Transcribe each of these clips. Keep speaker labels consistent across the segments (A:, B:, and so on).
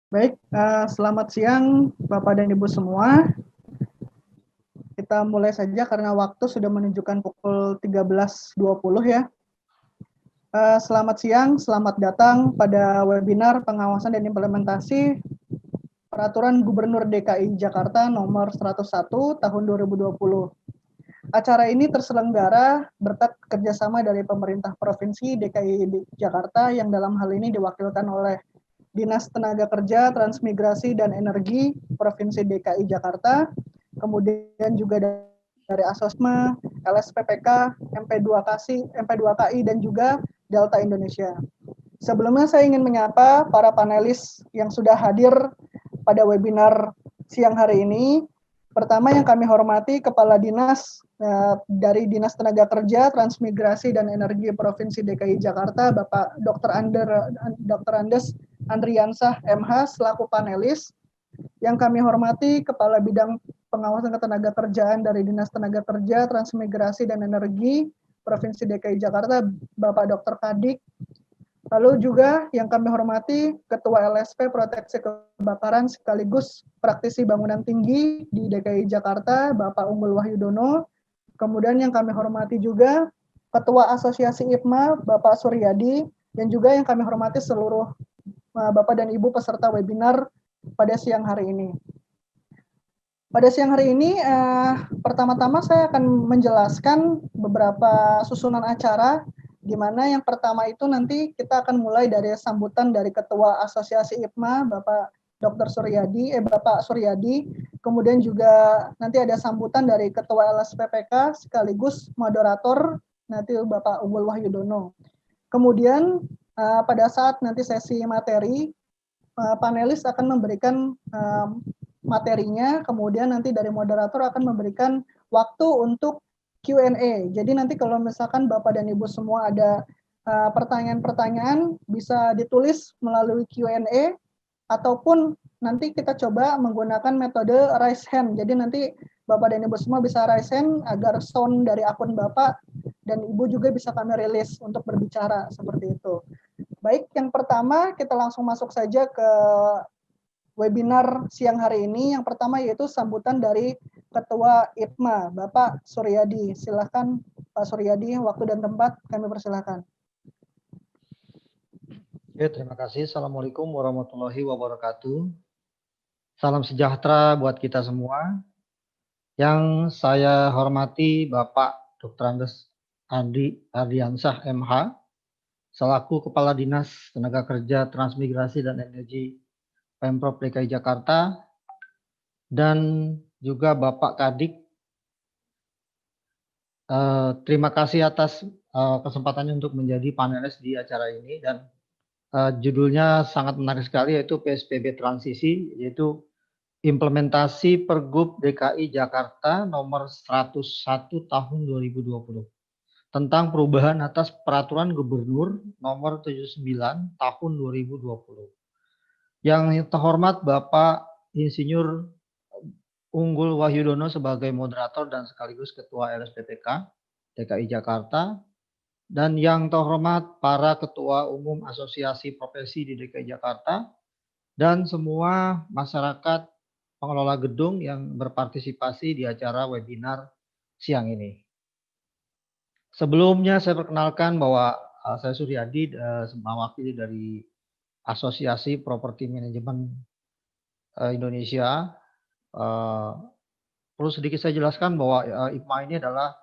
A: Baik, selamat siang Bapak dan Ibu semua. Kita mulai saja karena waktu sudah menunjukkan pukul 13.20 ya. Selamat siang, selamat datang pada webinar pengawasan dan implementasi Peraturan Gubernur DKI Jakarta nomor 101 tahun 2020. Acara ini terselenggara berkat kerjasama dari pemerintah Provinsi DKI Jakarta yang dalam hal ini diwakilkan oleh Dinas Tenaga Kerja, Transmigrasi, dan Energi Provinsi DKI Jakarta, kemudian juga dari Asosma, LSPPK, MP2KI, dan juga Delta Indonesia. Sebelumnya saya ingin menyapa para panelis yang sudah hadir pada webinar siang hari ini. Pertama yang kami hormati Kepala Dinas dari Dinas Tenaga Kerja, Transmigrasi, dan Energi Provinsi DKI Jakarta, Bapak Dr. Andes Andriansah MH selaku panelis. Yang kami hormati Kepala Bidang Pengawasan Ketenagakerjaan dari Dinas Tenaga Kerja, Transmigrasi, dan Energi Provinsi DKI Jakarta, Bapak Dr. Kadik. Lalu juga yang kami hormati Ketua LSP Proteksi Kebakaran sekaligus praktisi bangunan tinggi di DKI Jakarta, Bapak Unggul Wahyudono. Kemudian yang kami hormati juga Ketua Asosiasi IPMA, Bapak Suryadi, dan juga yang kami hormati seluruh Bapak dan Ibu peserta webinar pada siang hari ini. Pada siang hari ini, pertama-tama saya akan menjelaskan beberapa susunan acara, di mana yang pertama itu nanti kita akan mulai dari sambutan dari Ketua Asosiasi IPMA, Bapak Dr. Bapak Suryadi, kemudian juga nanti ada sambutan dari Ketua LSPPK sekaligus moderator nanti Bapak Unggul Wahyudono. Kemudian pada saat nanti sesi materi, panelis akan memberikan materinya, kemudian nanti dari moderator akan memberikan waktu untuk Q&A. Jadi nanti kalau misalkan Bapak dan Ibu semua ada pertanyaan-pertanyaan bisa ditulis melalui Q&A ataupun nanti kita coba menggunakan metode raise hand. Jadi nanti Bapak dan Ibu semua bisa raise hand agar sound dari akun Bapak dan Ibu juga bisa kami rilis untuk berbicara seperti itu. Baik, yang pertama kita langsung masuk saja ke webinar siang hari ini. Yang pertama yaitu sambutan dari Ketua IPMA, Bapak Suryadi. Silakan Pak Suryadi, waktu dan tempat kami persilakan.
B: Ya, terima kasih. Assalamualaikum warahmatullahi wabarakatuh. Salam sejahtera buat kita semua. Yang saya hormati Bapak Dr. Andes Andriansah MH, selaku Kepala Dinas Tenaga Kerja, Transmigrasi, dan Energi Pemprov DKI Jakarta, dan juga Bapak Kadik. Terima kasih atas kesempatannya untuk menjadi panelis di acara ini, dan judulnya sangat menarik sekali, yaitu PSBB Transisi, yaitu implementasi Pergub DKI Jakarta nomor 101 tahun 2020 tentang perubahan atas Peraturan Gubernur nomor 79 tahun 2020. Yang terhormat Bapak Insinyur Unggul Wahyudono sebagai moderator dan sekaligus Ketua LSPPK DKI Jakarta, dan yang terhormat para Ketua Umum Asosiasi Profesi di DKI Jakarta, dan semua masyarakat pengelola gedung yang berpartisipasi di acara webinar siang ini. Sebelumnya saya perkenalkan bahwa saya Suryadi, mewakili dari Asosiasi Properti Manajemen Indonesia. Perlu sedikit saya jelaskan bahwa IPMA ini adalah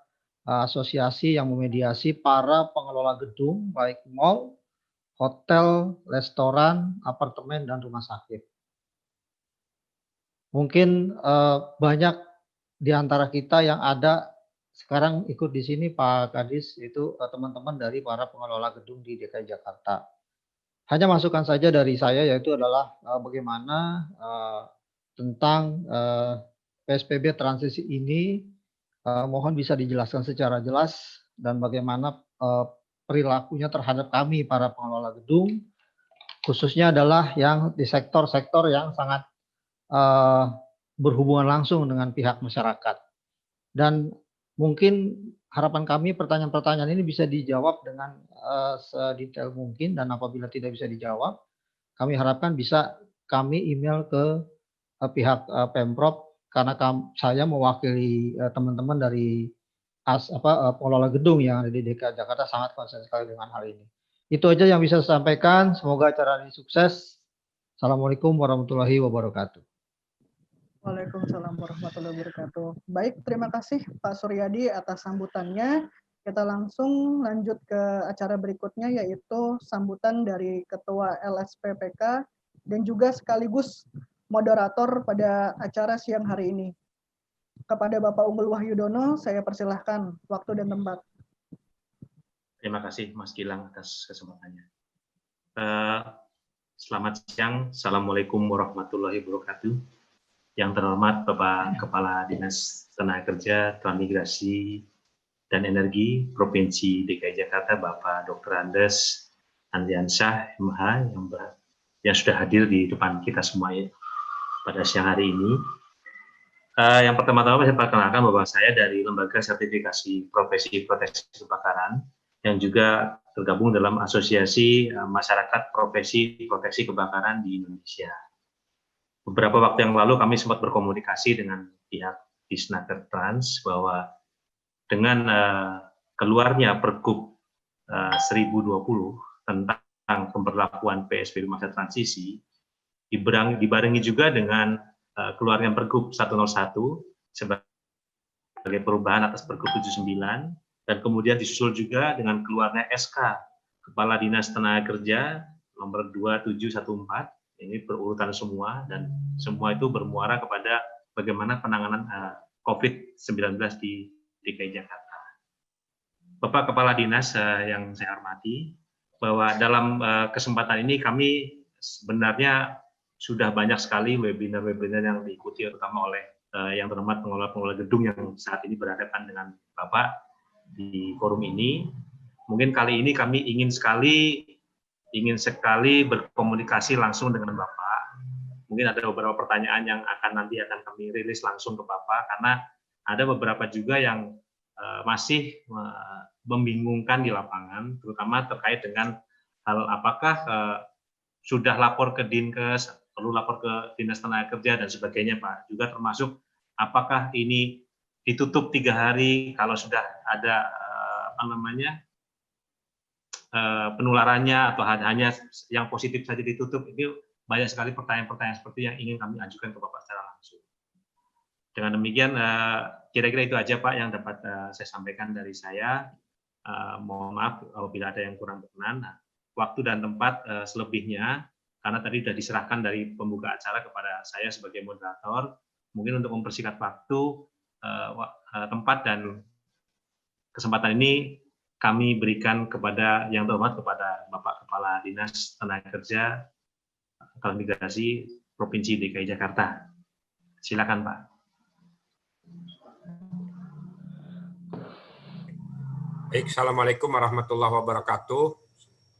B: asosiasi yang memediasi para pengelola gedung, baik mal, hotel, restoran, apartemen, dan rumah sakit. Mungkin banyak di antara kita yang ada sekarang ikut di sini, Pak Kadis, itu teman-teman dari para pengelola gedung di DKI Jakarta. Hanya masukan saja dari saya, yaitu adalah bagaimana tentang PSBB transisi ini, mohon bisa dijelaskan secara jelas, dan bagaimana perilakunya terhadap kami para pengelola gedung, khususnya adalah yang di sektor-sektor yang sangat berhubungan langsung dengan pihak masyarakat. Dan mungkin harapan kami pertanyaan-pertanyaan ini bisa dijawab dengan sedetail mungkin, dan apabila tidak bisa dijawab, kami harapkan bisa kami email ke pihak Pemprov karena saya mewakili teman-teman dari pengelola gedung yang ada di DKI Jakarta sangat konsen sekali dengan hal ini. Itu aja yang bisa saya sampaikan. Semoga acara ini sukses. Assalamualaikum warahmatullahi wabarakatuh.
A: Waalaikumsalam warahmatullahi wabarakatuh. Baik, terima kasih Pak Suryadi atas sambutannya. Kita langsung lanjut ke acara berikutnya, yaitu sambutan dari Ketua LSPPK dan juga sekaligus moderator pada acara siang hari ini. Kepada Bapak Unggul Wahyudono, saya persilahkan waktu dan tempat.
C: Terima kasih Mas Gilang atas kesempatannya. Selamat siang, Assalamualaikum warahmatullahi wabarakatuh. Yang terhormat Bapak Kepala Dinas Tenaga Kerja, Transmigrasi, dan Energi Provinsi DKI Jakarta, Bapak Dr. Andes Andriansyah, MH, yang sudah hadir di depan kita semua pada siang hari ini. Yang pertama-tama saya perkenalkan bahwa saya dari Lembaga Sertifikasi Profesi Proteksi Kebakaran yang juga tergabung dalam Asosiasi Masyarakat Profesi Proteksi Kebakaran di Indonesia. Beberapa waktu yang lalu kami sempat berkomunikasi dengan pihak Disnaker Trans bahwa dengan keluarnya Pergub 1020 tentang pemberlakuan PSBB masa transisi dibarengi juga dengan keluarnya Pergub 101 sebagai perubahan atas Pergub 79 dan kemudian disusul juga dengan keluarnya SK Kepala Dinas Tenaga Kerja nomor 2714. Ini berurutan semua dan semua itu bermuara kepada bagaimana penanganan COVID-19 di DKI Jakarta. Bapak Kepala Dinas yang saya hormati, bahwa dalam kesempatan ini kami sebenarnya sudah banyak sekali webinar-webinar yang diikuti terutama oleh yang terhormat pengelola gedung yang saat ini berhadapan dengan Bapak di forum ini. Mungkin kali ini kami ingin sekali berkomunikasi langsung dengan Bapak. Mungkin ada beberapa pertanyaan yang nanti akan kami rilis langsung ke Bapak, karena ada beberapa juga yang masih membingungkan di lapangan, terutama terkait dengan hal apakah sudah lapor ke Dinkes, perlu lapor ke Dinas Tenaga Kerja, dan sebagainya, Pak. Juga termasuk apakah ini ditutup 3 hari kalau sudah ada penularannya atau hanya yang positif saja ditutup. Ini banyak sekali pertanyaan-pertanyaan seperti yang ingin kami ajukan ke Bapak secara langsung. Dengan demikian, kira-kira itu aja Pak yang dapat saya sampaikan dari saya. Mohon maaf apabila ada yang kurang berkenan. Waktu dan tempat selebihnya, karena tadi sudah diserahkan dari pembuka acara kepada saya sebagai moderator, mungkin untuk mempersingkat waktu, tempat dan kesempatan ini kami berikan kepada yang terhormat kepada Bapak Kepala Dinas Tenaga Kerja Transmigrasi Provinsi DKI Jakarta. Silakan Pak.
D: Baik, Assalamualaikum warahmatullahi wabarakatuh.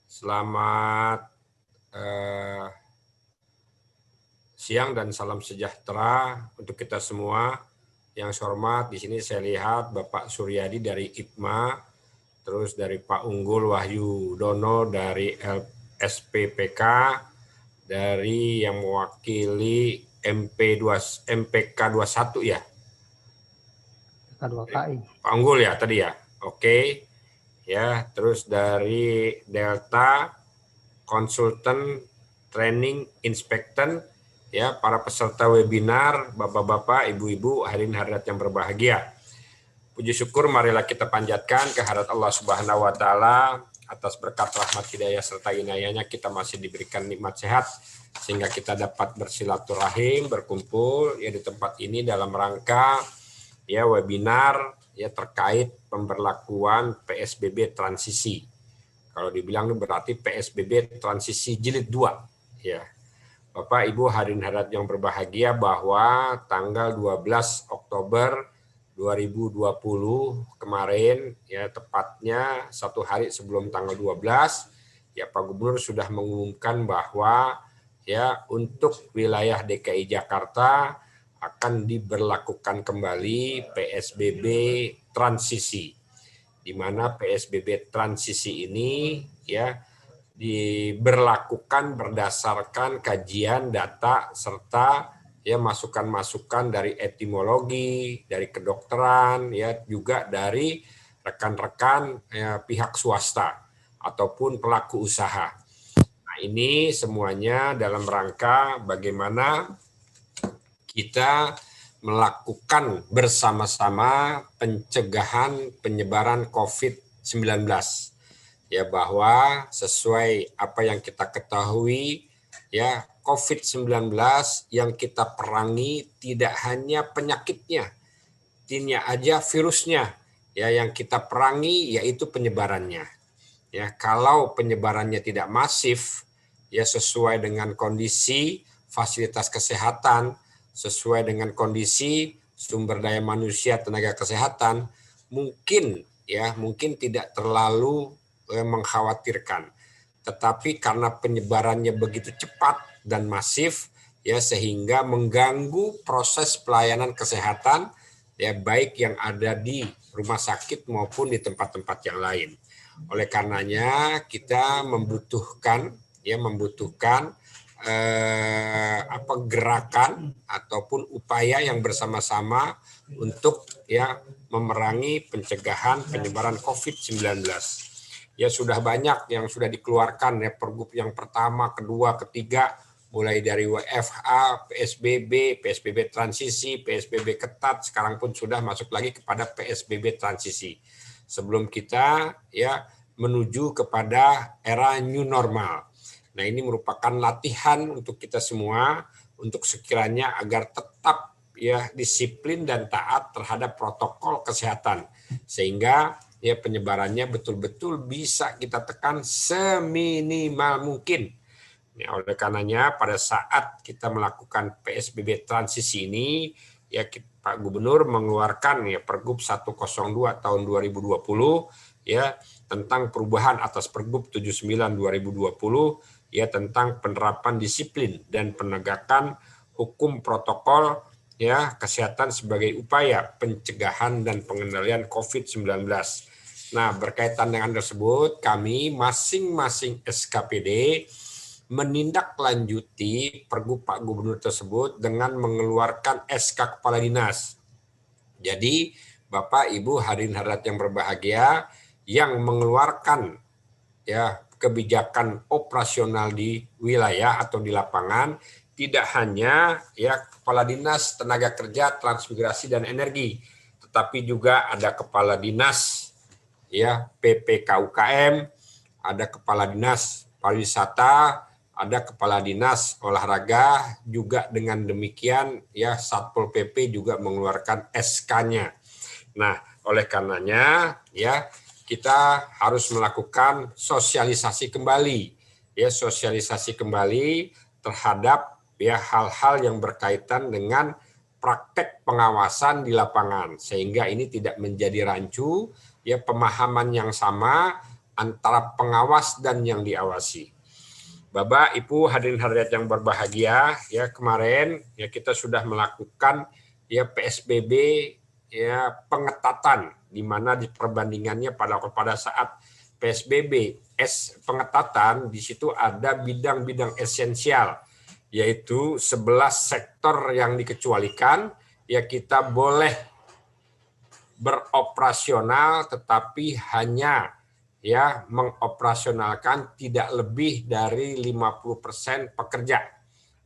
D: Selamat siang dan salam sejahtera untuk kita semua. Yang hormat, di sini saya lihat Bapak Suryadi dari IPMA, terus dari Pak Unggul Wahyudono dari LSPPK, dari yang mewakili MPK 21 ya?
B: K2KI.
D: Pak Unggul ya tadi ya? Oke. Ya, terus dari Delta Consultant Training Inspectant, ya, para peserta webinar, Bapak-bapak, Ibu-ibu, hadirin hadirat yang berbahagia. Puji syukur marilah kita panjatkan kehadirat Allah Subhanahu wa taala atas berkat rahmat hidayah serta inayahnya kita masih diberikan nikmat sehat sehingga kita dapat bersilaturahim, berkumpul ya di tempat ini dalam rangka ya webinar ya terkait pemberlakuan PSBB transisi. Kalau dibilang itu berarti PSBB transisi jilid 2 ya. Bapak Ibu hadirin hadirat yang berbahagia bahwa tanggal 12 Oktober 2020 kemarin ya tepatnya 1 hari sebelum tanggal 12 ya Pak Gubernur sudah mengumumkan bahwa ya untuk wilayah DKI Jakarta akan diberlakukan kembali PSBB transisi, di mana PSBB transisi ini ya diberlakukan berdasarkan kajian data serta ya masukan-masukan dari etimologi, dari kedokteran, ya juga dari rekan-rekan ya, pihak swasta ataupun pelaku usaha. Nah, ini semuanya dalam rangka bagaimana kita melakukan bersama-sama pencegahan penyebaran COVID-19. Ya, bahwa sesuai apa yang kita ketahui, ya COVID-19 yang kita perangi tidak hanya penyakitnya, tidak aja virusnya, ya yang kita perangi yaitu penyebarannya. Ya, kalau penyebarannya tidak masif, ya sesuai dengan kondisi fasilitas kesehatan, sesuai dengan kondisi sumber daya manusia, tenaga kesehatan, mungkin tidak terlalu mengkhawatirkan. Tetapi karena penyebarannya begitu cepat dan masif, ya sehingga mengganggu proses pelayanan kesehatan, ya baik yang ada di rumah sakit maupun di tempat-tempat yang lain. Oleh karenanya kita membutuhkan gerakan ataupun upaya yang bersama-sama untuk ya memerangi pencegahan penyebaran COVID-19. Ya sudah banyak yang sudah dikeluarkan ya pergub yang pertama, kedua, ketiga, mulai dari WFH, PSBB transisi, PSBB ketat, sekarang pun sudah masuk lagi kepada PSBB transisi. Sebelum kita ya menuju kepada era new normal. Nah, ini merupakan latihan untuk kita semua untuk sekiranya agar tetap ya disiplin dan taat terhadap protokol kesehatan sehingga ya penyebarannya betul-betul bisa kita tekan seminimal mungkin. Ya, oleh karenanya pada saat kita melakukan PSBB transisi ini, ya Pak Gubernur mengeluarkan ya Pergub 102 tahun 2020 ya tentang perubahan atas Pergub 79 2020 ya tentang penerapan disiplin dan penegakan hukum protokol ya kesehatan sebagai upaya pencegahan dan pengendalian COVID-19. Nah, berkaitan dengan tersebut, kami masing-masing SKPD menindaklanjuti Pergub Pak Gubernur tersebut dengan mengeluarkan SK Kepala Dinas. Jadi, Bapak, Ibu, hadirin hadirat yang berbahagia, yang mengeluarkan ya kebijakan operasional di wilayah atau di lapangan tidak hanya ya Kepala Dinas Tenaga Kerja, Transmigrasi dan Energi, tetapi juga ada Kepala Dinas ya PPKUKM, ada Kepala Dinas Pariwisata, ada Kepala Dinas Olahraga, juga dengan demikian ya Satpol PP juga mengeluarkan SK-nya. Nah, oleh karenanya ya kita harus melakukan sosialisasi kembali terhadap ya hal-hal yang berkaitan dengan praktek pengawasan di lapangan sehingga ini tidak menjadi rancu ya pemahaman yang sama antara pengawas dan yang diawasi. Bapak, Ibu, hadirin hadirat yang berbahagia, ya kemarin ya kita sudah melakukan ya PSBB ya pengetatan di mana di perbandingannya pada saat PSBB pengetatan di situ ada bidang-bidang esensial yaitu 11 sektor yang dikecualikan ya kita boleh beroperasional tetapi hanya ya mengoperasionalkan tidak lebih dari 50% pekerja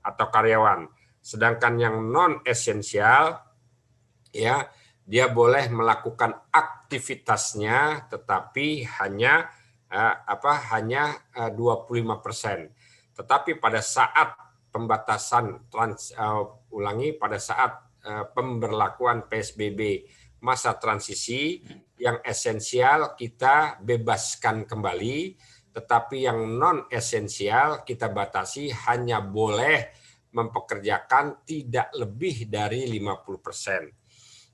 D: atau karyawan. Sedangkan yang non esensial ya dia boleh melakukan aktivitasnya tetapi hanya 25%. Tetapi pada saat pembatasan pada saat pemberlakuan PSBB masa transisi yang esensial kita bebaskan kembali, tetapi yang non esensial kita batasi hanya boleh mempekerjakan tidak lebih dari 50%.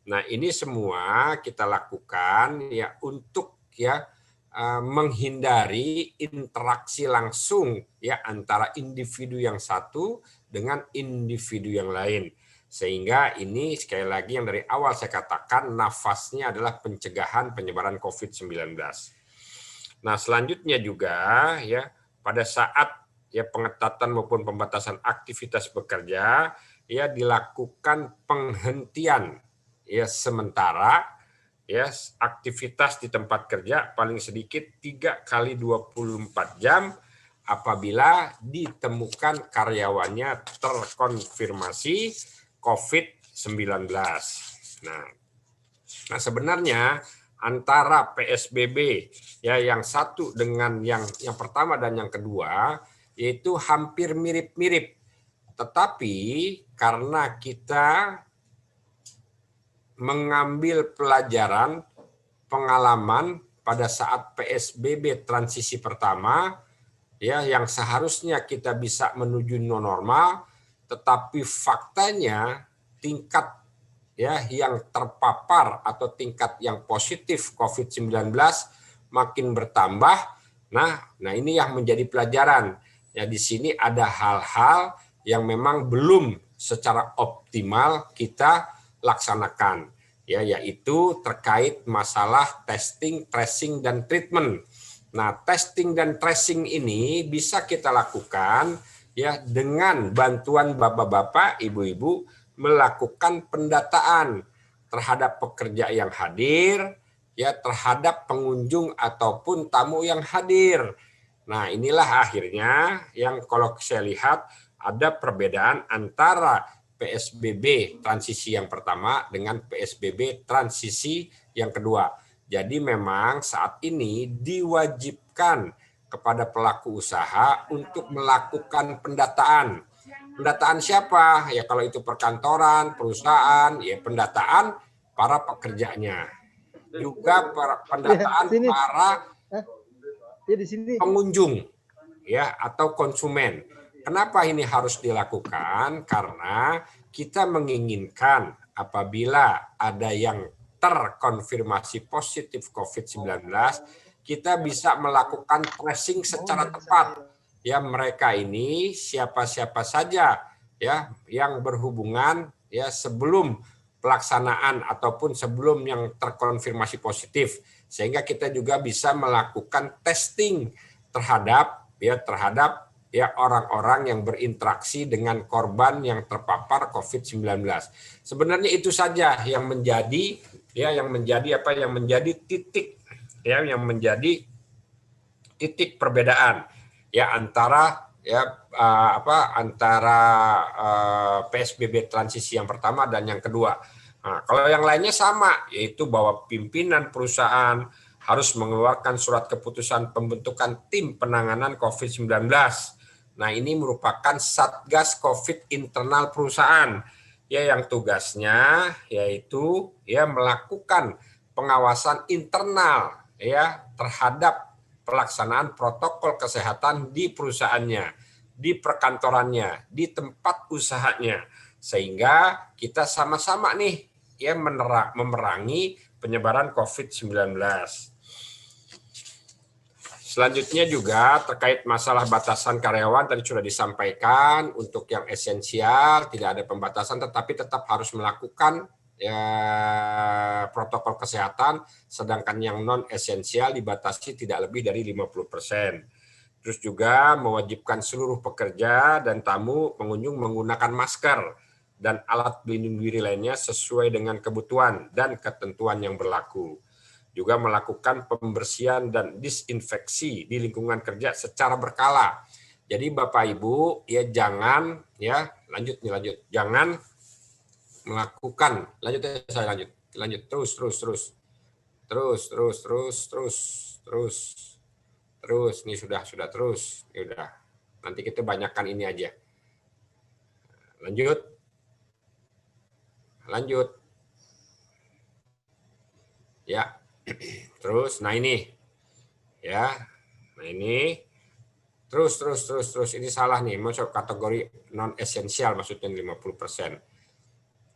D: Nah, ini semua kita lakukan ya untuk ya menghindari interaksi langsung ya antara individu yang satu dengan individu yang lain. Sehingga ini sekali lagi yang dari awal saya katakan nafasnya adalah pencegahan penyebaran COVID-19. Nah, selanjutnya juga ya pada saat ya pengetatan maupun pembatasan aktivitas bekerja ya dilakukan penghentian ya sementara ya aktivitas di tempat kerja paling sedikit 3 kali 24 jam apabila ditemukan karyawannya terkonfirmasi COVID-19. Nah, sebenarnya antara PSBB ya yang satu dengan yang pertama dan yang kedua yaitu hampir mirip-mirip. Tetapi karena kita mengambil pelajaran pengalaman pada saat PSBB transisi pertama ya yang seharusnya kita bisa menuju new normal, tetapi faktanya tingkat ya yang terpapar atau tingkat yang positif COVID-19 makin bertambah. Nah ini yang menjadi pelajaran. Ya di sini ada hal-hal yang memang belum secara optimal kita laksanakan. Ya yaitu terkait masalah testing, tracing dan treatment. Nah, testing dan tracing ini bisa kita lakukan ya dengan bantuan bapak-bapak, ibu-ibu melakukan pendataan terhadap pekerja yang hadir, ya terhadap pengunjung ataupun tamu yang hadir. Nah, inilah akhirnya yang kalau saya lihat ada perbedaan antara PSBB transisi yang pertama dengan PSBB transisi yang kedua. Jadi memang saat ini diwajibkan kepada pelaku usaha untuk melakukan pendataan. Pendataan siapa? Ya kalau itu perkantoran, perusahaan, ya pendataan para pekerjanya. Juga pendataan para pengunjung ya atau konsumen. Kenapa ini harus dilakukan? Karena kita menginginkan apabila ada yang terkonfirmasi positif COVID-19, kita bisa melakukan tracing secara tepat. Ya mereka ini siapa-siapa saja ya yang berhubungan ya sebelum pelaksanaan ataupun sebelum yang terkonfirmasi positif, sehingga kita juga bisa melakukan testing terhadap orang-orang yang berinteraksi dengan korban yang terpapar COVID-19. Sebenarnya itu saja yang menjadi titik perbedaan ya antara PSBB transisi yang pertama dan yang kedua. Nah, kalau yang lainnya sama, yaitu bahwa pimpinan perusahaan harus mengeluarkan surat keputusan pembentukan tim penanganan COVID-19. Nah, ini merupakan Satgas COVID internal perusahaan ya yang tugasnya yaitu ya melakukan pengawasan internal ya terhadap pelaksanaan protokol kesehatan di perusahaannya, di perkantorannya, di tempat usahanya, sehingga kita sama-sama nih ya memerangi penyebaran COVID-19. Selanjutnya juga terkait masalah batasan karyawan tadi sudah disampaikan, untuk yang esensial tidak ada pembatasan tetapi tetap harus melakukan ya, protokol kesehatan, sedangkan yang non esensial dibatasi tidak lebih dari 50%. Terus juga mewajibkan seluruh pekerja dan tamu pengunjung menggunakan masker dan alat pelindung diri lainnya sesuai dengan kebutuhan dan ketentuan yang berlaku. Juga melakukan pembersihan dan disinfeksi di lingkungan kerja secara berkala. Jadi Bapak Ibu ya jangan ya lanjut jangan melakukan terus ini sudah terus ya udah nanti kita banyakkan ini aja lanjut ya terus ini terus ini salah nih, masuk kategori non esensial maksudnya 50%.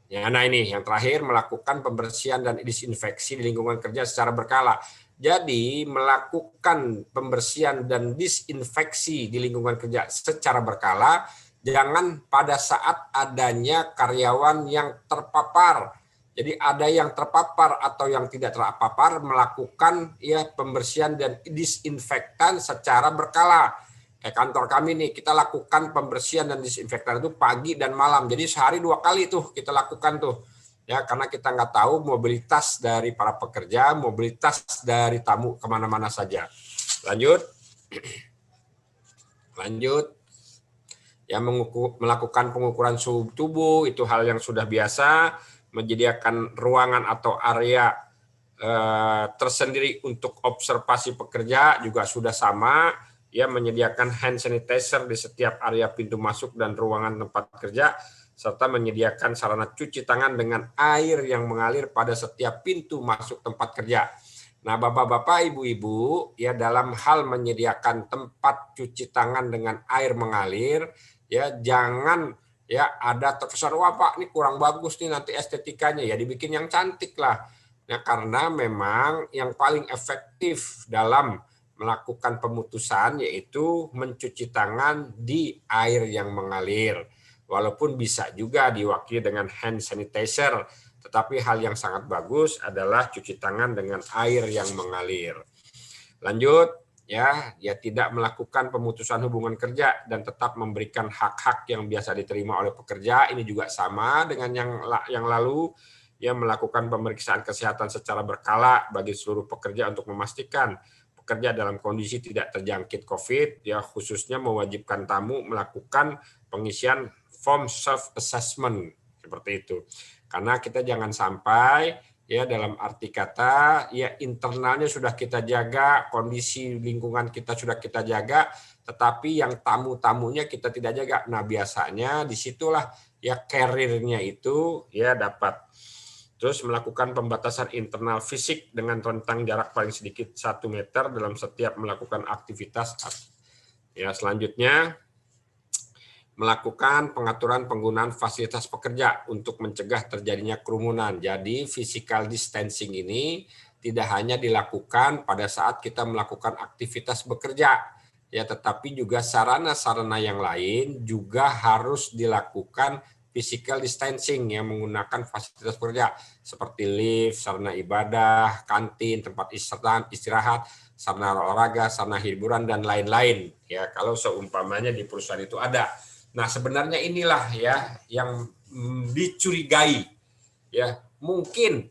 D: Ya, nah ini yang terakhir melakukan pembersihan dan disinfeksi di lingkungan kerja secara berkala. Jadi melakukan pembersihan dan disinfeksi di lingkungan kerja secara berkala, jangan pada saat adanya karyawan yang terpapar. Jadi ada yang terpapar atau yang tidak terpapar melakukan ya pembersihan dan disinfektan secara berkala. kantor kami nih, kita lakukan pembersihan dan disinfektan itu pagi dan malam. Jadi sehari 2 kali tuh kita lakukan tuh. Ya, karena kita nggak tahu mobilitas dari para pekerja, mobilitas dari tamu kemana-mana saja. Lanjut. Lanjut. Ya, melakukan pengukuran suhu tubuh, itu hal yang sudah biasa. Menyediakan ruangan atau area tersendiri untuk observasi pekerja juga sudah sama. Ya, menyediakan hand sanitizer di setiap area pintu masuk dan ruangan tempat kerja, serta menyediakan sarana cuci tangan dengan air yang mengalir pada setiap pintu masuk tempat kerja. Nah, Bapak-bapak, Ibu-ibu, ya dalam hal menyediakan tempat cuci tangan dengan air mengalir, ya jangan ya ada terkesan, wah Pak, ini kurang bagus nih nanti estetikanya, ya dibikin yang cantik lah. Nah, karena memang yang paling efektif dalam melakukan pemutusan yaitu mencuci tangan di air yang mengalir. Walaupun bisa juga diwakili dengan hand sanitizer, tetapi hal yang sangat bagus adalah cuci tangan dengan air yang mengalir. Lanjut, ya tidak melakukan pemutusan hubungan kerja dan tetap memberikan hak-hak yang biasa diterima oleh pekerja. Ini juga sama dengan yang lalu, ya melakukan pemeriksaan kesehatan secara berkala bagi seluruh pekerja untuk memastikan pekerja dalam kondisi tidak terjangkit COVID, ya khususnya mewajibkan tamu melakukan pengisian form self-assessment seperti itu. Karena kita jangan sampai ya dalam arti kata ya internalnya sudah kita jaga, kondisi lingkungan kita sudah kita jaga, tetapi yang tamu-tamunya kita tidak jaga. Nah, biasanya disitulah ya karirnya itu ya dapat. Terus melakukan pembatasan internal fisik dengan rentang jarak paling sedikit 1 meter dalam setiap melakukan aktivitas. Ya, selanjutnya melakukan pengaturan penggunaan fasilitas pekerja untuk mencegah terjadinya kerumunan. Jadi physical distancing ini tidak hanya dilakukan pada saat kita melakukan aktivitas bekerja, ya tetapi juga sarana-sarana yang lain juga harus dilakukan physical distancing yang menggunakan fasilitas pekerja seperti lift, sarana ibadah, kantin, tempat istirahat, sarana olahraga, sarana hiburan dan lain-lain. Ya, kalau seumpamanya di perusahaan itu ada. Nah, sebenarnya inilah ya yang dicurigai. Ya, mungkin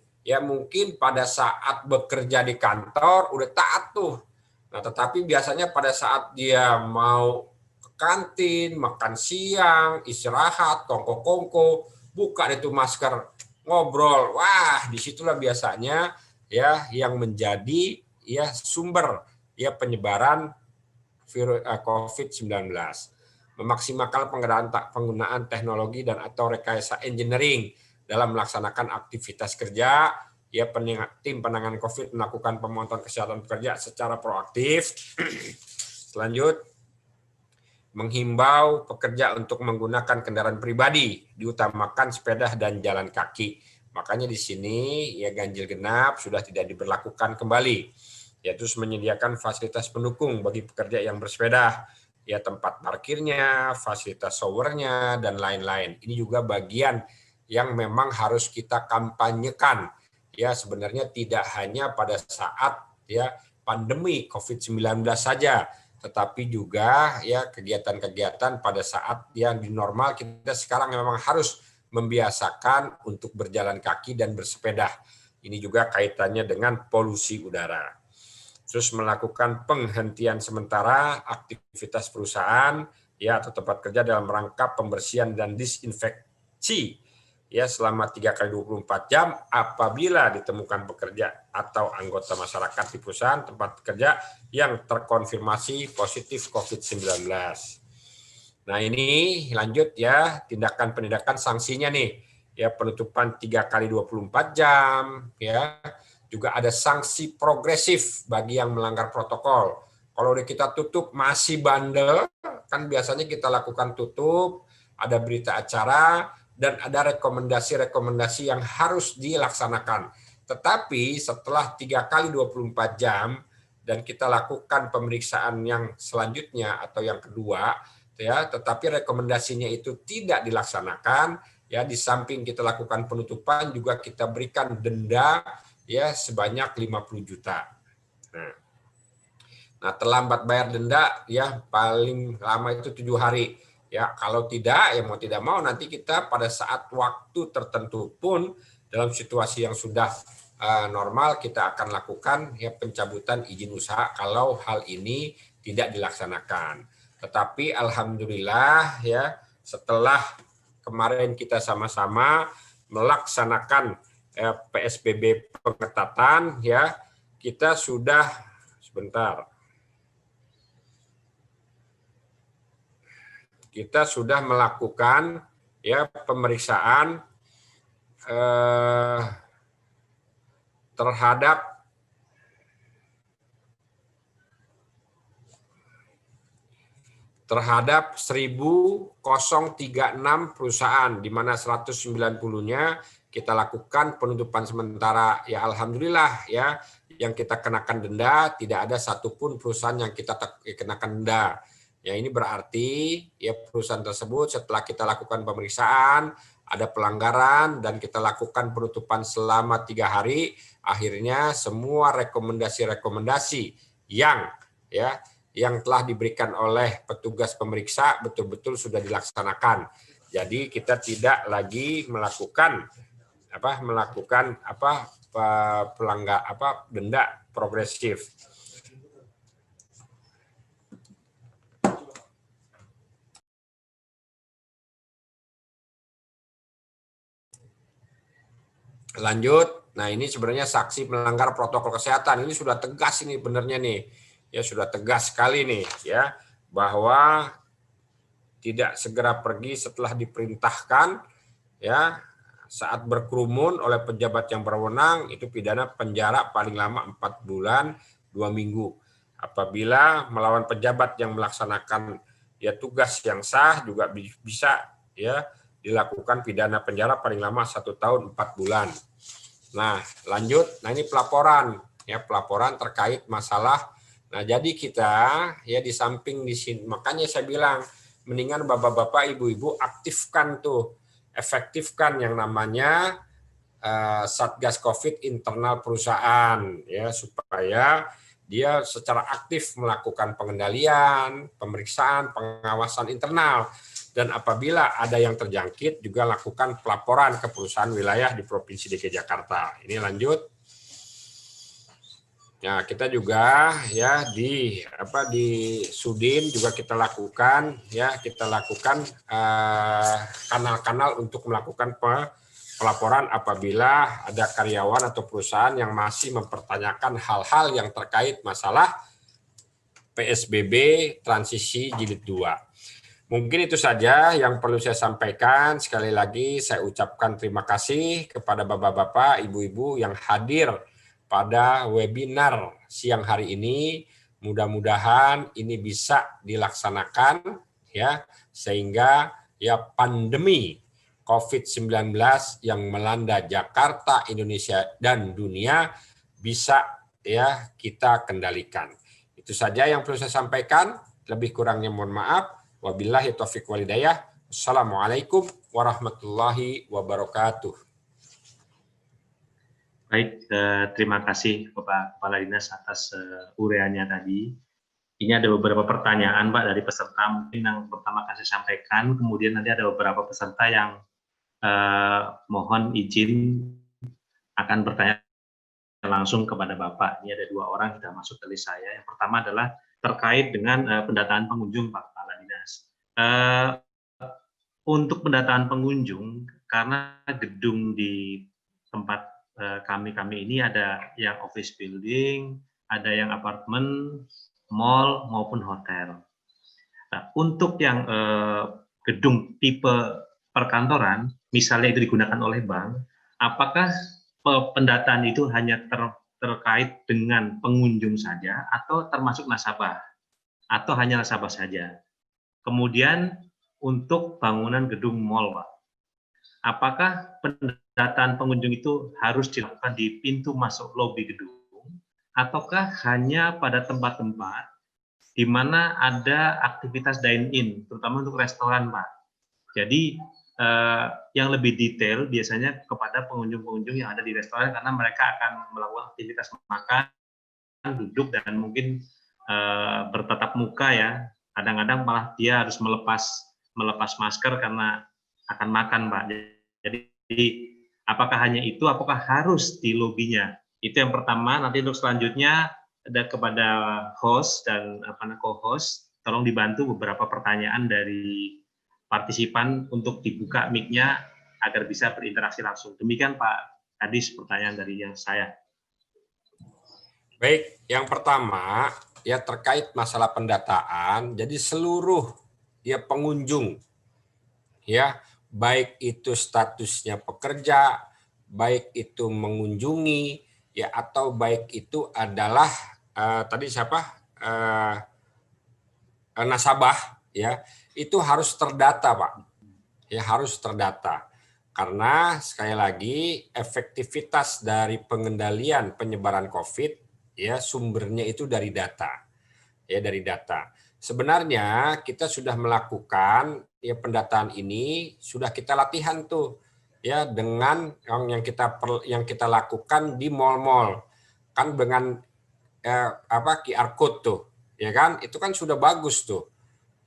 D: pada saat bekerja di kantor udah taat tuh. Nah, tetapi biasanya pada saat dia mau kantin, makan siang, istirahat, kongko-kongko, buka itu masker, ngobrol. Wah, disitulah biasanya ya yang menjadi ya sumber ya penyebaran virus COVID-19. Memaksimalkan penggunaan teknologi dan atau rekayasa engineering dalam melaksanakan aktivitas kerja. Ya, tim penanganan COVID melakukan pemantauan kesehatan pekerja secara proaktif. Selanjut, menghimbau pekerja untuk menggunakan kendaraan pribadi, diutamakan sepeda dan jalan kaki. Makanya di sini ya ganjil genap sudah tidak diberlakukan kembali. Ya, terus menyediakan fasilitas pendukung bagi pekerja yang bersepeda, ya tempat parkirnya, fasilitas showernya dan lain-lain. Ini juga bagian yang memang harus kita kampanyekan. Ya, sebenarnya tidak hanya pada saat ya pandemi COVID-19 saja, tetapi juga ya kegiatan-kegiatan pada saat yang di normal kita sekarang memang harus membiasakan untuk berjalan kaki dan bersepeda. Ini juga kaitannya dengan polusi udara. Terus melakukan penghentian sementara aktivitas perusahaan ya atau tempat kerja dalam rangka pembersihan dan disinfeksi ya selama 3x24 jam apabila ditemukan pekerja atau anggota masyarakat di perusahaan tempat kerja yang terkonfirmasi positif COVID-19. Nah, ini lanjut ya tindakan sanksinya nih. Ya, penutupan 3x24 jam ya. Juga ada sanksi progresif bagi yang melanggar protokol. Kalau udah kita tutup masih bandel, kan biasanya kita lakukan tutup, ada berita acara, dan ada rekomendasi-rekomendasi yang harus dilaksanakan. Tetapi setelah 3x24 jam dan kita lakukan pemeriksaan yang selanjutnya atau yang kedua, ya, tetapi rekomendasinya itu tidak dilaksanakan, ya di samping kita lakukan penutupan juga kita berikan denda ya sebanyak 50 juta. Nah, Nah, terlambat bayar denda ya paling lama itu 7 hari. Ya, kalau tidak ya mau tidak mau nanti kita pada saat waktu tertentu pun dalam situasi yang sudah normal kita akan lakukan ya pencabutan izin usaha kalau hal ini tidak dilaksanakan. Tetapi alhamdulillah ya setelah kemarin kita sama-sama melaksanakan PSBB pengetatan ya kita sudah kita sudah melakukan ya pemeriksaan terhadap 1.036 perusahaan, di mana 190-nya kita lakukan penutupan sementara. Ya alhamdulillah ya, yang kita kenakan denda tidak ada satupun perusahaan yang kita kenakan denda. Ya ini berarti ya perusahaan tersebut setelah kita lakukan pemeriksaan ada pelanggaran dan kita lakukan penutupan selama 3 hari, akhirnya semua rekomendasi-rekomendasi yang telah diberikan oleh petugas pemeriksa betul-betul sudah dilaksanakan. Jadi kita tidak lagi melakukan denda progresif. Lanjut, nah ini sebenarnya saksi melanggar protokol kesehatan. Ini sudah tegas ini benernya nih. Ya sudah tegas sekali nih ya bahwa tidak segera pergi setelah diperintahkan ya saat berkerumun oleh pejabat yang berwenang itu pidana penjara paling lama 4 bulan 2 minggu. Apabila melawan pejabat yang melaksanakan ya tugas yang sah juga bisa ya dilakukan pidana penjara paling lama 1 tahun 4 bulan. Nah, lanjut. Nah, ini pelaporan terkait masalah. Nah, jadi kita ya di samping di sini, makanya saya bilang mendingan bapak-bapak, ibu-ibu efektifkan yang namanya Satgas Covid internal perusahaan ya supaya dia secara aktif melakukan pengendalian, pemeriksaan, pengawasan internal. Dan apabila ada yang terjangkit juga lakukan pelaporan ke perusahaan wilayah di Provinsi DKI Jakarta. Ini lanjut. Nah, kita juga ya di Sudin juga kita lakukan kanal-kanal untuk melakukan pelaporan apabila ada karyawan atau perusahaan yang masih mempertanyakan hal-hal yang terkait masalah PSBB transisi jilid 2. Mungkin itu saja yang perlu saya sampaikan. Sekali lagi saya ucapkan terima kasih kepada bapak-bapak, ibu-ibu yang hadir pada webinar siang hari ini. Mudah-mudahan ini bisa dilaksanakan ya sehingga ya pandemi COVID-19 yang melanda Jakarta, Indonesia dan dunia bisa ya kita kendalikan. Itu saja yang perlu saya sampaikan. Lebih kurangnya mohon maaf. Wabillahi taufiq walhidayah. Assalamualaikum warahmatullahi wabarakatuh.
C: Baik, terima kasih Bapak Kepala Dinas atas ureannya tadi. Ini ada beberapa pertanyaan Pak dari peserta, mungkin yang pertama kasih sampaikan, kemudian nanti ada beberapa peserta yang mohon izin akan bertanya langsung kepada Bapak. Ini ada 2 orang sudah masuk ke list saya. Yang pertama adalah terkait dengan pendataan pengunjung Pak Kepala Dinas. Untuk pendataan pengunjung, karena gedung di tempat kami ini ada yang office building, ada yang apartemen, mall maupun hotel. Nah, untuk yang gedung tipe perkantoran, misalnya itu digunakan oleh bank, apakah pendataan itu hanya terkait dengan pengunjung saja atau termasuk nasabah atau hanya nasabah saja? Kemudian untuk bangunan gedung mall, Pak, apakah pendataan pengunjung itu harus dilakukan di pintu masuk lobi gedung ataukah hanya pada tempat-tempat di mana ada aktivitas dine-in, terutama untuk restoran, Pak? Jadi yang lebih detail biasanya kepada pengunjung-pengunjung yang ada di restoran karena mereka akan melakukan aktivitas makan, duduk, dan mungkin bertatap muka ya. Kadang-kadang malah dia harus melepas masker karena akan makan, Pak. Jadi apakah hanya itu? Apakah harus di lobinya? Itu yang pertama. Nanti untuk selanjutnya ada kepada host dan co-host, tolong dibantu beberapa pertanyaan dari partisipan untuk dibuka mic-nya agar bisa berinteraksi langsung. Demikian Pak Kadis pertanyaan dari yang saya.
D: Baik, yang pertama ya terkait masalah pendataan. Jadi seluruh ya pengunjung ya, baik itu statusnya pekerja, baik itu mengunjungi ya, atau baik itu adalah tadi siapa nasabah ya, itu harus terdata, Pak. Ya harus terdata. Karena sekali lagi efektivitas dari pengendalian penyebaran COVID ya sumbernya itu dari data. Ya dari data. Sebenarnya kita sudah melakukan ya pendataan ini, sudah kita latihan tuh ya dengan yang kita lakukan di mall-mall. Kan dengan QR code tuh. Ya kan? Itu kan sudah bagus tuh.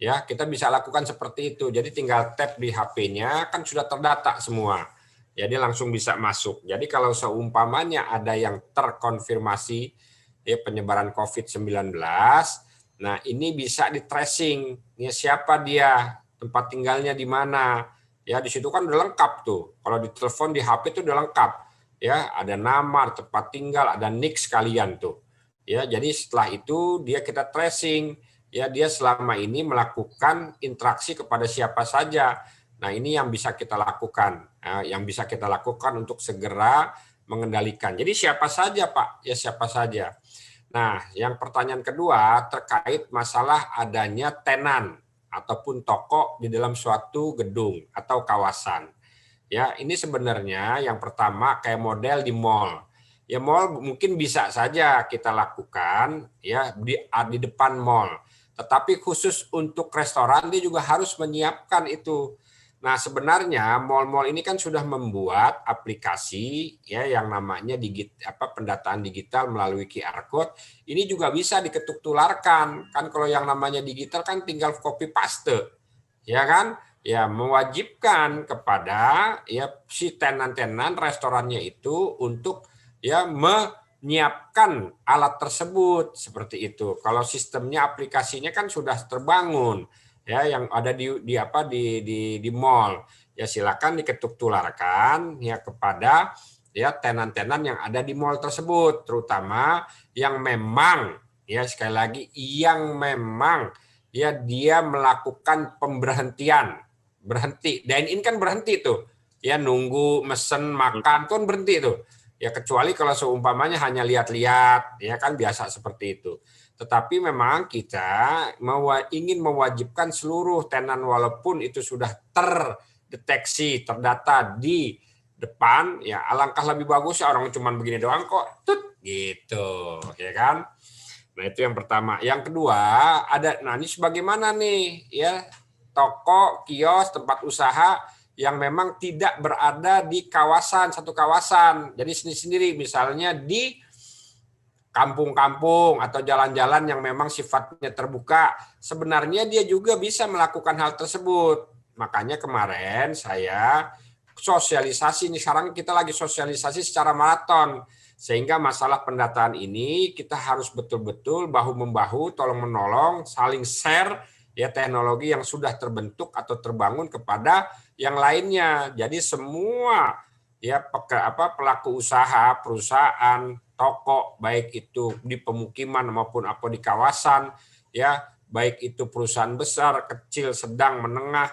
D: Ya, kita bisa lakukan seperti itu. Jadi tinggal tap di HP-nya kan sudah terdata semua. Jadi langsung bisa masuk. Jadi kalau seumpamanya ada yang terkonfirmasi ya penyebaran COVID-19, nah ini bisa di tracing. Ya, siapa dia, tempat tinggalnya di mana. Ya, di situ kan udah lengkap tuh. Kalau di telepon di HP itu udah lengkap. Ya, ada nama, tempat tinggal, ada NIK sekalian tuh. Ya, jadi setelah itu kita tracing. Ya, dia selama ini melakukan interaksi kepada siapa saja. Nah, ini yang bisa kita lakukan. Yang bisa kita lakukan untuk segera mengendalikan. Jadi siapa saja, Pak? Ya, siapa saja. Nah, yang pertanyaan kedua terkait masalah adanya tenan ataupun toko di dalam suatu gedung atau kawasan. Ya, ini sebenarnya yang pertama kayak model di mall. Ya, mall mungkin bisa saja kita lakukan ya di depan mall. Tetapi khusus untuk restoran dia juga harus menyiapkan itu. Nah, sebenarnya mall-mall ini kan sudah membuat aplikasi ya yang namanya pendataan digital melalui QR code. Ini juga bisa diketuk tularkan. Kan kalau yang namanya digital kan tinggal copy paste. Ya kan? Ya mewajibkan kepada ya si tenan-tenan restorannya itu untuk ya menyiapkan alat tersebut seperti itu. Kalau sistemnya aplikasinya kan sudah terbangun ya yang ada di mall. Ya silakan diketuk tularkan ya kepada ya tenan-tenan yang ada di mall tersebut, terutama yang memang ya sekali lagi yang memang ya dia melakukan pemberhentian, berhenti. Dine-in kan berhenti tuh. Ya nunggu mesen makan kan berhenti tuh. Ya kecuali kalau seumpamanya hanya lihat-lihat, ya kan biasa seperti itu. Tetapi memang kita ingin mewajibkan seluruh tenan walaupun itu sudah terdeteksi, terdata di depan, ya alangkah lebih bagus ya orang cuma begini doang kok, tut gitu, ya kan? Nah itu yang pertama. Yang kedua nah ini sebagaimana nih ya toko, kios, tempat usaha yang memang tidak berada di satu kawasan. Jadi sendiri-sendiri misalnya di kampung-kampung atau jalan-jalan yang memang sifatnya terbuka, sebenarnya dia juga bisa melakukan hal tersebut. Makanya kemarin saya sosialisasi, ini sekarang kita lagi sosialisasi secara maraton, sehingga masalah pendataan ini kita harus betul-betul bahu-membahu, tolong-menolong, saling share ya teknologi yang sudah terbentuk atau terbangun kepada yang lainnya. Jadi semua ya pelaku usaha, perusahaan, toko, baik itu di pemukiman maupun di kawasan, ya baik itu perusahaan besar, kecil, sedang, menengah,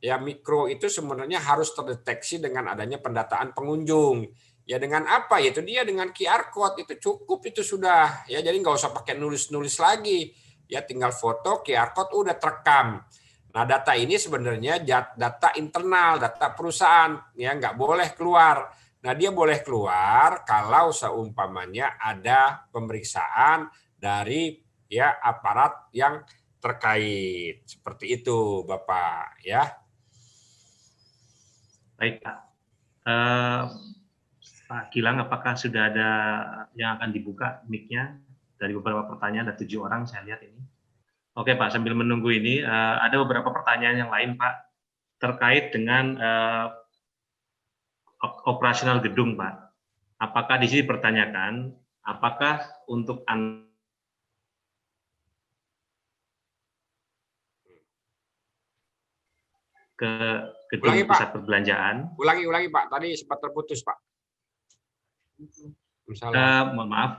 D: ya mikro itu sebenarnya harus terdeteksi dengan adanya pendataan pengunjung. Ya dengan apa? Yaitu dia dengan QR code itu cukup itu sudah. Ya jadi nggak usah pakai nulis-nulis lagi. Ya tinggal foto QR code udah terekam. Nah data ini sebenarnya data internal, data perusahaan, ya nggak boleh keluar. Nah, dia boleh keluar kalau seumpamanya ada pemeriksaan dari ya aparat yang terkait. Seperti itu, Bapak, ya.
C: Baik, Pak. Pak Gilang, apakah sudah ada yang akan dibuka mic-nya? dari beberapa pertanyaan, ada 7 orang saya lihat ini. Oke Pak, sambil menunggu ini, ada beberapa pertanyaan yang lain Pak, terkait dengan operasional gedung Pak. Apakah di sini dipertanyakan, apakah untuk ke gedung
D: Ulangi, Pak.
C: pusat perbelanjaan?
D: Ulangi Pak, tadi sempat terputus Pak. Misalnya.
C: Mohon maaf,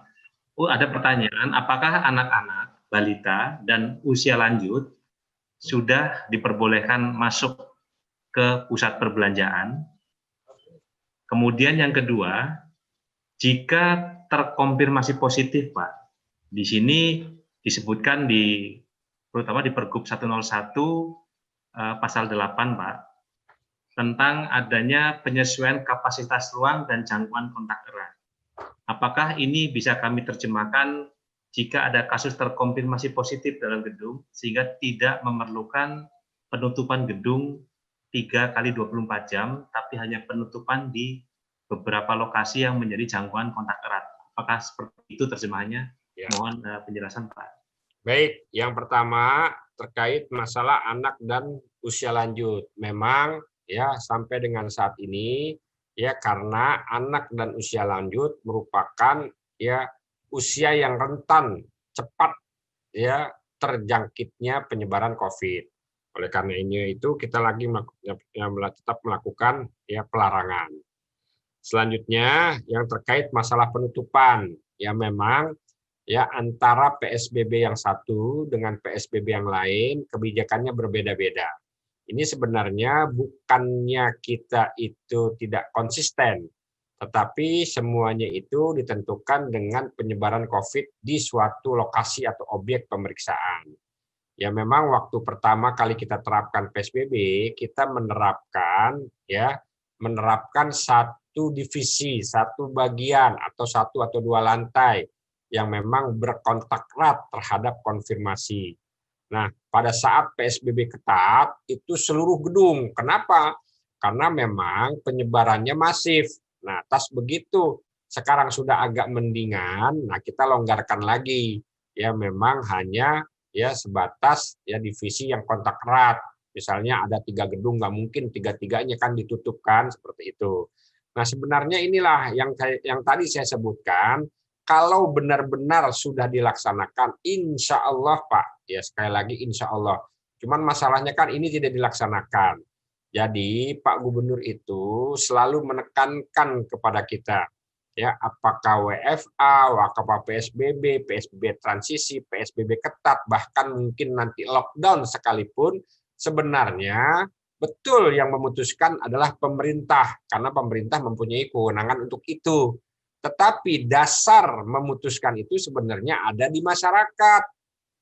C: ada pertanyaan, apakah anak-anak, balita, dan usia lanjut sudah diperbolehkan masuk ke pusat perbelanjaan? Kemudian yang kedua, jika terkonfirmasi positif, Pak, di sini disebutkan terutama di Pergub 101 pasal 8, Pak, tentang adanya penyesuaian kapasitas ruang dan jangkauan kontak erat. Apakah ini bisa kami terjemahkan jika ada kasus terkonfirmasi positif dalam gedung sehingga tidak memerlukan penutupan gedung 3 kali 24 jam, tapi hanya penutupan di beberapa lokasi yang menjadi jangkauan kontak erat. Apakah seperti itu terjemahannya? Ya. Mohon penjelasan, Pak.
D: Baik, yang pertama terkait masalah anak dan usia lanjut. Memang ya sampai dengan saat ini ya karena anak dan usia lanjut merupakan ya usia yang rentan cepat ya terjangkitnya penyebaran COVID. Oleh karena ini itu kita lagi tetap melakukan ya pelarangan. Selanjutnya yang terkait masalah penutupan ya memang ya antara PSBB yang satu dengan PSBB yang lain kebijakannya berbeda-beda. Ini sebenarnya bukannya kita itu tidak konsisten, tetapi semuanya itu ditentukan dengan penyebaran COVID di suatu lokasi atau objek pemeriksaan. Ya memang waktu pertama kali kita terapkan PSBB, kita menerapkan satu divisi, satu bagian atau satu atau dua lantai yang memang berkontak erat terhadap konfirmasi. Nah, pada saat PSBB ketat, itu seluruh gedung. Kenapa? Karena memang penyebarannya masif. Nah, atas begitu, sekarang sudah agak mendingan, nah kita longgarkan lagi. Ya, memang hanya ya sebatas ya divisi yang kontak erat. Misalnya ada 3 gedung, nggak mungkin 3-3-nya kan ditutupkan, seperti itu. Nah, sebenarnya inilah yang tadi saya sebutkan, kalau benar-benar sudah dilaksanakan, insya Allah Pak, ya sekali lagi insya Allah. Cuman masalahnya kan ini tidak dilaksanakan. Jadi Pak Gubernur itu selalu menekankan kepada kita, ya apakah WFA, apakah PSBB, PSBB transisi, PSBB ketat, bahkan mungkin nanti lockdown sekalipun, sebenarnya betul yang memutuskan adalah pemerintah, karena pemerintah mempunyai kewenangan untuk itu. Tetapi dasar memutuskan itu sebenarnya ada di masyarakat,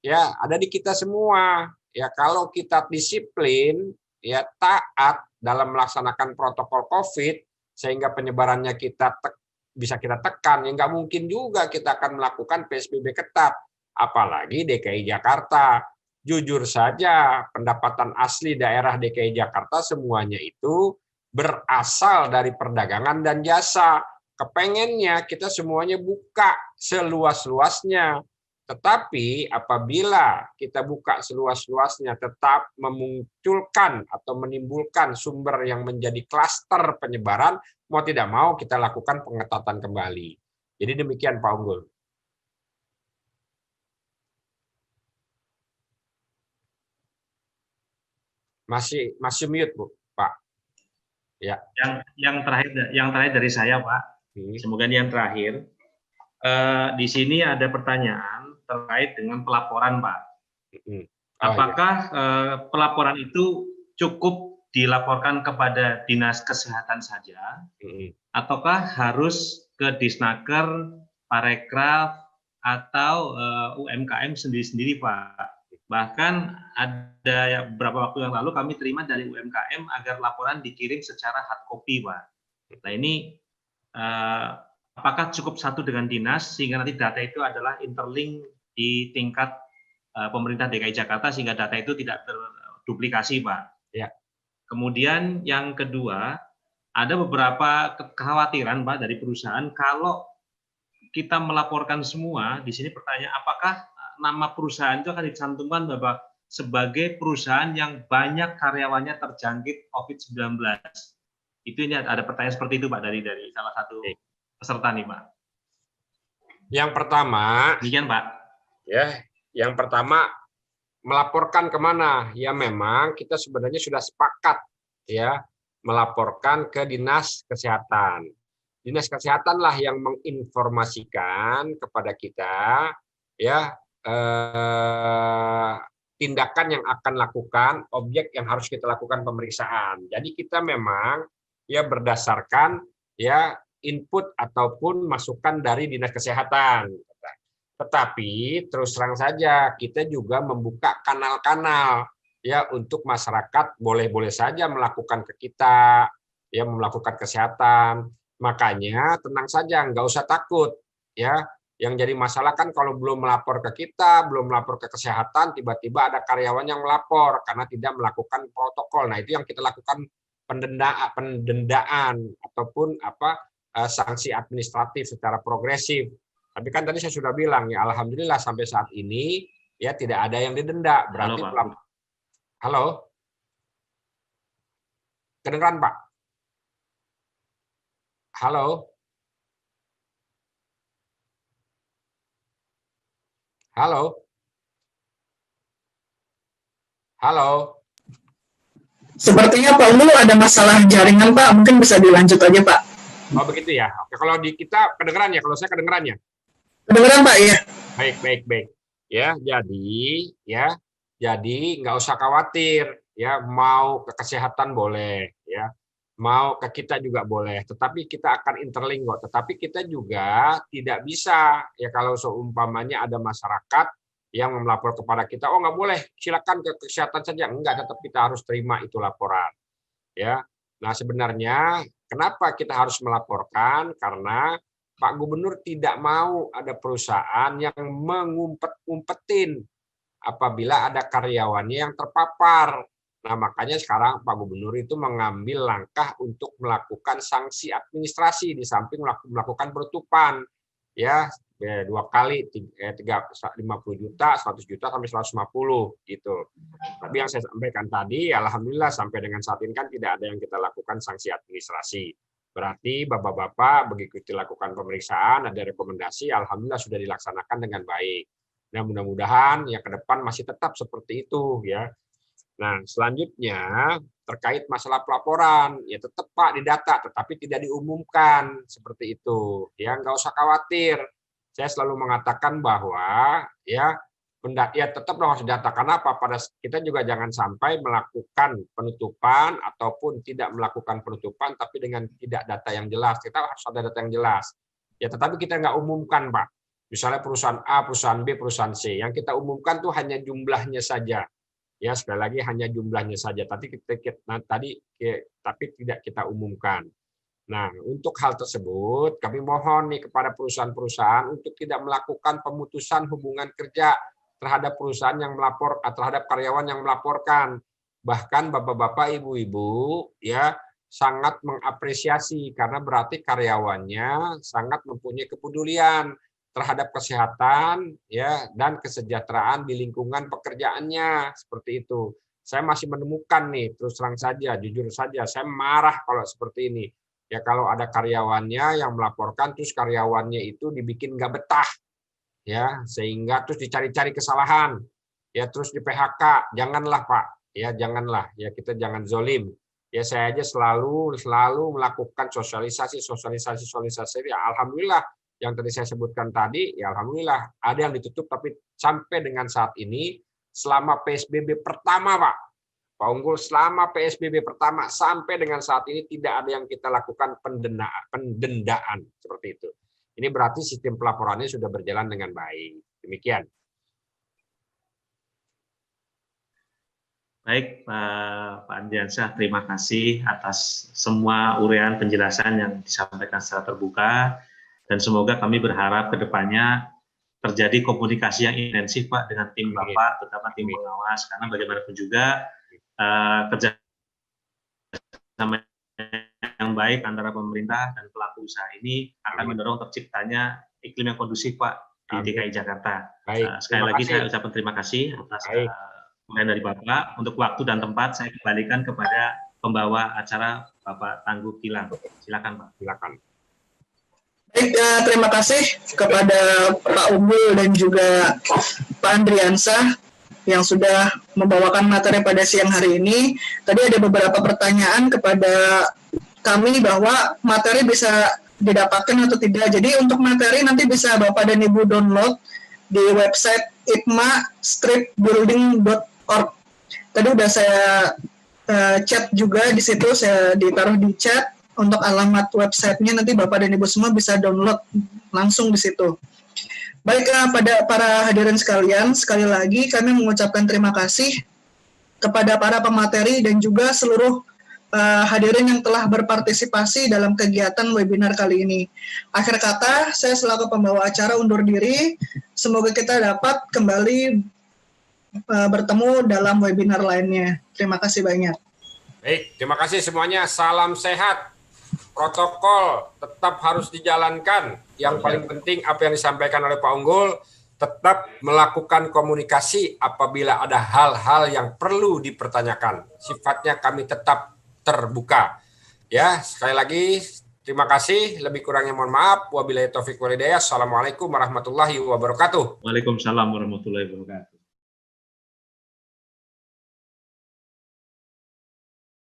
D: ya ada di kita semua. Ya kalau kita disiplin, ya taat dalam melaksanakan protokol COVID, sehingga penyebarannya bisa kita tekan, ya nggak mungkin juga kita akan melakukan PSBB ketat, apalagi DKI Jakarta. Jujur saja, pendapatan asli daerah DKI Jakarta semuanya itu berasal dari perdagangan dan jasa. Kepengennya kita semuanya buka seluas-luasnya. Tetapi apabila kita buka seluas-luasnya tetap memunculkan atau menimbulkan sumber yang menjadi klaster penyebaran, mau tidak mau kita lakukan pengetatan kembali. Jadi demikian Pak Unggul. Masih mute Bu, Pak. Ya.
C: Yang terakhir dari saya Pak. Semoga ini yang terakhir. Di sini ada pertanyaan terkait dengan pelaporan, Pak. Apakah pelaporan itu cukup dilaporkan kepada Dinas Kesehatan saja, ataukah harus ke Disnaker, Parekraf, atau UMKM sendiri-sendiri, Pak? Bahkan ada beberapa waktu yang lalu kami terima dari UMKM agar laporan dikirim secara hard copy, Pak. Nah ini apakah cukup satu dengan dinas sehingga nanti data itu adalah interlink di tingkat pemerintah DKI Jakarta sehingga data itu tidak terduplikasi, Pak.
D: Ya.
C: Kemudian yang kedua, ada beberapa kekhawatiran Pak dari perusahaan kalau kita melaporkan semua, di sini pertanyaan, apakah nama perusahaan itu akan dicantumkan bahwa sebagai perusahaan yang banyak karyawannya terjangkit COVID-19? Itu ini ada pertanyaan seperti itu Pak dari salah satu peserta nih Pak.
D: Yang pertama,
C: demikian Pak.
D: Ya, yang pertama melaporkan kemana? Ya memang kita sebenarnya sudah sepakat ya melaporkan ke Dinas Kesehatan. Dinas Kesehatanlah yang menginformasikan kepada kita ya tindakan yang akan lakukan, objek yang harus kita lakukan pemeriksaan. Jadi kita memang ya berdasarkan ya input ataupun masukan dari Dinas Kesehatan. Tetapi terus terang saja kita juga membuka kanal-kanal ya untuk masyarakat boleh-boleh saja melakukan ke kita ya melakukan kesehatan. Makanya tenang saja, nggak usah takut ya. Yang jadi masalah kan kalau belum melapor ke kita, belum melapor ke kesehatan, tiba-tiba ada karyawan yang melapor karena tidak melakukan protokol. Nah itu yang kita lakukan pendendaan ataupun sanksi administratif secara progresif. Tapi kan tadi saya sudah bilang ya alhamdulillah sampai saat ini ya tidak ada yang didenda. Berarti halo, kedengeran Pak? Halo, halo, halo.
E: Sepertinya Pak Unggul ada masalah jaringan Pak, mungkin bisa dilanjut aja Pak.
D: Oh begitu ya. Oke, kalau di kita kedengeran ya, kalau saya kedengeran ya.
E: Kedengeran Pak ya.
D: Baik. Ya, jadi nggak usah khawatir ya, mau ke kesehatan boleh ya, mau ke kita juga boleh, tetapi kita akan interlink kok. Tetapi kita juga tidak bisa ya kalau seumpamanya ada masyarakat yang melapor kepada kita, oh nggak boleh, silakan ke kesehatan saja, enggak, tetap kita harus terima itu laporan ya. Nah sebenarnya kenapa kita harus melaporkan? Karena Pak Gubernur tidak mau ada perusahaan yang mengumpet-umpetin apabila ada karyawannya yang terpapar. Nah, makanya sekarang Pak Gubernur itu mengambil langkah untuk melakukan sanksi administrasi di samping melakukan penutupan. Ya, 2 kali 50 juta, 100 juta sampai 150 gitu. Tapi yang saya sampaikan tadi, alhamdulillah sampai dengan saat ini kan tidak ada yang kita lakukan sanksi administrasi. Berarti Bapak-bapak begitu dilakukan pemeriksaan, ada rekomendasi, alhamdulillah sudah dilaksanakan dengan baik. Nah, mudah-mudahan ya ke depan masih tetap seperti itu ya. Nah, selanjutnya terkait masalah pelaporan, ya tetap Pak didata, tetapi tidak diumumkan seperti itu. Ya nggak usah khawatir. Saya selalu mengatakan bahwa ya tetap dong harus didata. Karena apa? Pada kita juga jangan sampai melakukan penutupan ataupun tidak melakukan penutupan, tapi dengan tidak data yang jelas. Kita harus ada data yang jelas. Ya, tetapi kita nggak umumkan, Pak. Misalnya perusahaan A, perusahaan B, perusahaan C. Yang kita umumkan tuh hanya jumlahnya saja. Ya, sekali lagi hanya jumlahnya saja. Tapi tidak kita umumkan. Nah, untuk hal tersebut, kami mohon nih kepada perusahaan-perusahaan untuk tidak melakukan pemutusan hubungan kerja terhadap perusahaan yang melapor, terhadap karyawan yang melaporkan. Bahkan bapak-bapak, ibu-ibu ya sangat mengapresiasi karena berarti karyawannya sangat mempunyai kepedulian terhadap kesehatan ya dan kesejahteraan di lingkungan pekerjaannya seperti itu. Saya masih menemukan nih terus terang saja, jujur saja, saya marah kalau seperti ini. Ya kalau ada karyawannya yang melaporkan terus karyawannya itu dibikin nggak betah. Ya, sehingga terus dicari-cari kesalahan. Ya, terus di PHK. Janganlah, Pak. Ya, janganlah. Ya, kita jangan zolim. Ya, saya aja selalu melakukan sosialisasi. Ya, alhamdulillah yang tadi saya sebutkan tadi, ya alhamdulillah ada yang ditutup tapi sampai dengan saat ini selama PSBB pertama, Pak. Pak Unggul, selama PSBB pertama sampai dengan saat ini tidak ada yang kita lakukan pendendaan seperti itu. Ini berarti sistem pelaporannya sudah berjalan dengan baik. Demikian.
C: Baik, Pak Andriansyah, terima kasih atas semua uraian penjelasan yang disampaikan secara terbuka. Dan semoga kami berharap ke depannya terjadi komunikasi yang intensif, Pak, dengan tim Bapak, terutama tim pengawas. Karena bagaimanapun juga kerja sama yang yang baik antara pemerintah dan pelaku usaha ini akan mendorong terciptanya iklim yang kondusif, Pak, di DKI Jakarta. Sekali lagi saya ucapkan terima kasih atas pemberian dari Bapak. Untuk waktu dan tempat saya kembalikan kepada pembawa acara, Bapak Tangguh Gilang. Silakan, Pak.
D: Silakan.
E: Baik, terima kasih kepada Pak Unggul dan juga Pak Andriansah yang sudah membawakan materi pada siang hari ini. Tadi ada beberapa pertanyaan kepada kami bahwa materi bisa didapatkan atau tidak. Jadi untuk materi nanti bisa Bapak dan Ibu download di website ipma-building.org. Tadi udah saya chat juga di situ, saya ditaruh di chat untuk alamat websitenya, nanti Bapak dan Ibu semua bisa download langsung di situ. Baik, pada para hadirin sekalian, sekali lagi kami mengucapkan terima kasih kepada para pemateri dan juga seluruh hadirin yang telah berpartisipasi dalam kegiatan webinar kali ini. Akhir kata, saya selaku pembawa acara undur diri. Semoga kita dapat kembali bertemu dalam webinar lainnya. Terima kasih banyak.
D: Baik, terima kasih semuanya. Salam sehat. Protokol tetap harus dijalankan. Yang paling penting apa yang disampaikan oleh Pak Unggul, tetap melakukan komunikasi apabila ada hal-hal yang perlu dipertanyakan. Sifatnya kami tetap terbuka. Ya, sekali lagi terima kasih. Lebih kurangnya mohon maaf. Wabillahi taufiq wal hidayah. Assalamualaikum warahmatullahi wabarakatuh.
C: Waalaikumsalam warahmatullahi wabarakatuh.